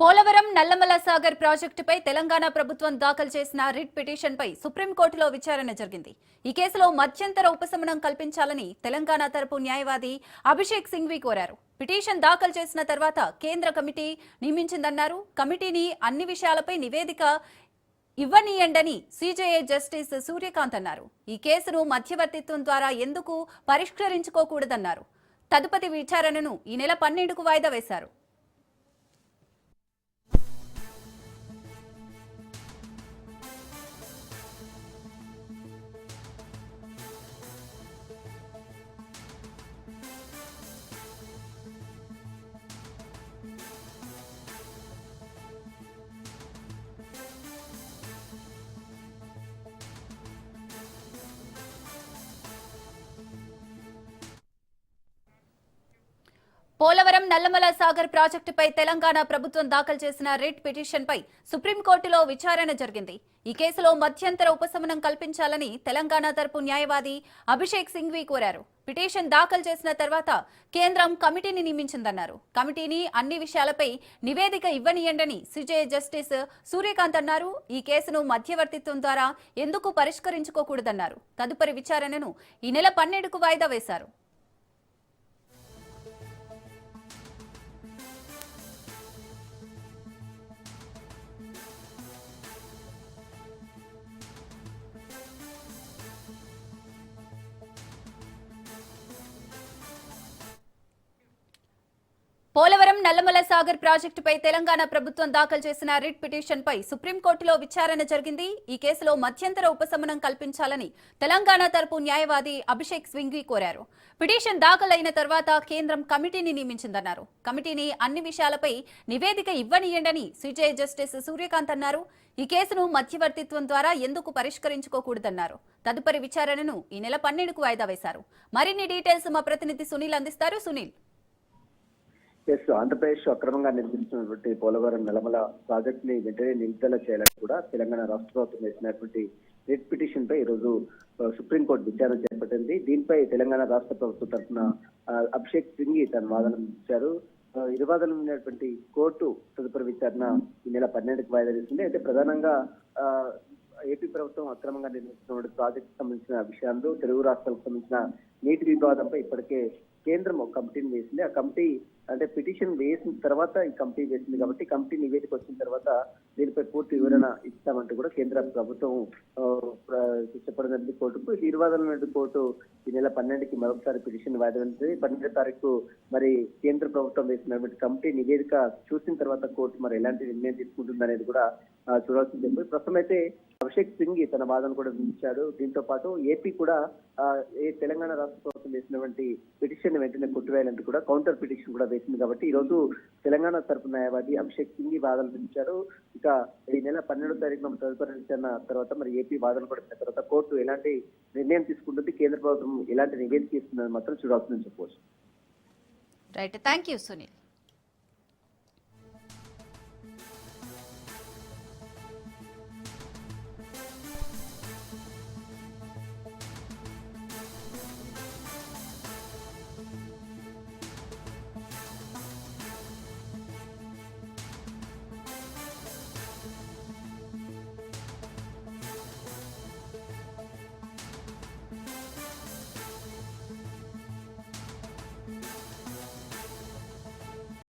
పోలవరం నల్లమల సాగర్ ప్రాజెక్టుపై తెలంగాణ ప్రభుత్వం దాఖలు చేసిన రిట్ పిటిషన్పై సుప్రీంకోర్టులో విచారణ జరిగింది. ఈ కేసులో మధ్యంతర ఉపశమనం కల్పించాలని తెలంగాణ తరపు న్యాయవాది అభిషేక్ సింఘ్వి కోరారు. పిటిషన్ దాఖలు చేసిన తర్వాత కేంద్ర కమిటీ నియమించిందన్నారు. కమిటీని అన్ని విషయాలపై నివేదిక ఇవ్వనీయండని సిజేఐ జస్టిస్ సూర్యకాంత్ అన్నారు. ఈ కేసును మధ్యవర్తిత్వం ద్వారా ఎందుకు పరిష్కరించుకోకూడదన్నారు. తదుపరి విచారణను ఈ నెల 12కు వాయిదా వేశారు. పోలవరం నల్లమల సాగర్ ప్రాజెక్టుపై తెలంగాణ ప్రభుత్వం దాఖలు చేసిన రిట్ పిటిషన్పై సుప్రీంకోర్టులో విచారణ జరిగింది. ఈ కేసులో మధ్యంతర ఉపశమనం కల్పించాలని తెలంగాణ తరపు న్యాయవాది అభిషేక్ సింఘ్వి కోరారు. పిటిషన్ దాఖలు చేసిన తర్వాత కేంద్రం కమిటీని నియమించిందన్నారు. కమిటీని అన్ని విషయాలపై నివేదిక ఇవ్వనీయండని సిజేఐ జస్టిస్ సూర్యకాంత్ అన్నారు. ఈ కేసును మధ్యవర్తిత్వం ద్వారా ఎందుకు పరిష్కరించుకోకూడదన్నారు. తదుపరి విచారణను ఈ నెల 12కు వాయిదా వేశారు. పోలవరం నల్లమల సాగర్ ప్రాజెక్టుపై తెలంగాణ ప్రభుత్వం దాఖలు చేసిన రిట్ పిటిషన్పై సుప్రీంకోర్టులో విచారణ జరిగింది. ఈ కేసులో మధ్యంతర ఉపశమనం కల్పించాలని తెలంగాణ తరపు న్యాయవాది అభిషేక్ సింఘ్వి కోరారు. పిటిషన్ దాఖలైన తర్వాత కేంద్రం కమిటీని నియమించిందన్నారు. కమిటీని అన్ని విషయాలపై నివేదిక ఇవ్వనీయండని సిజేఐ జస్టిస్ సూర్యకాంత్ అన్నారు. ఈ కేసును మధ్యవర్తిత్వం ద్వారా ఎందుకు పరిష్కరించుకోకూడదన్నారు. తదుపరి విచారణను ఈ నెల 12కు వాయిదా వేశారు. మరిన్ని డీటెయిల్స్ మా ప్రతినిధి సునీల్ అందిస్తారు. సునీల్, ఆంధ్రప్రదేశ్ అక్రమంగా నిర్మించినటువంటి పోలవరం నల్లమల ప్రాజెక్ట్ ని వెంటనే నిలుపుదల చేయాలని కూడా తెలంగాణ రాష్ట్ర ప్రభుత్వం వేసినటువంటి రిట్ పిటిషన్ పై ఈరోజు సుప్రీంకోర్టు విచారణ చేపట్టింది. దీనిపై తెలంగాణ రాష్ట్ర ప్రభుత్వం తరఫున అభిషేక్ సింఘ్వి తన వాదన ఇచ్చారు. ఇరు వాదనలు ఉన్నటువంటి కోర్టు తదుపరి విచారణ ఈ నెల 12కు వాయిదా వేసింది. అయితే ప్రధానంగా ఏపీ ప్రభుత్వం అక్రమంగా నిర్మించినటువంటి ప్రాజెక్టు సంబంధించిన విషయాలు, తెలుగు రాష్ట్రాలకు సంబంధించిన నీటి వివాదంపై ఇప్పటికే కేంద్రం ఒక కమిటీని వేసింది. ఆ కమిటీ అంటే పిటిషన్ వేసిన తర్వాత ఈ కమిటీ వేసింది కాబట్టి కమిటీ నివేదిక వచ్చిన తర్వాత దీనిపై పూర్తి వివరణ ఇస్తామంటూ కూడా కేంద్ర ప్రభుత్వం చెప్పడం కోర్టుకు. ఈ వివాదాల కోర్టు ఈ నెల 12కి మరొకసారి పిటిషన్ వాయిదా వేసింది. 12వ తారీఖు మరి కేంద్ర ప్రభుత్వం వేసినటువంటి కమిటీ నివేదిక చూసిన తర్వాత కోర్టు మరి ఎలాంటి నిర్ణయం తీసుకుంటుంది అనేది కూడా చూడాల్సింది. ప్రస్తుతం అయితే అభిషేక్ సింఘ్వి తన వాదన కూడా వినిపించాడు. దీంతో పాటు ఏపీ కూడా తెలంగాణ రాష్ట్ర ప్రభుత్వం వేసినటువంటి పిటిషన్ వెంటనే కొట్టివేయాలంటూ కూడా కౌంటర్ పిటిషన్ కూడా వేసింది. కాబట్టి ఈ రోజు తెలంగాణ తరపు న్యాయవాది అభిషేక్ సింఘ్వి వాదనలు వినిపించారు. ఇక ఈ నెల 12వ తారీఖున తదుపరి విచారణ తర్వాత మరి ఏపీ వాదన పడిన తర్వాత కోర్టు ఎలాంటి నిర్ణయం తీసుకుంటుంది, కేంద్ర ప్రభుత్వం ఎలాంటి నివేదిక ఇస్తుందని మాత్రం చూడాల్సిందని చెప్పవచ్చు. Right, thank you Sunil.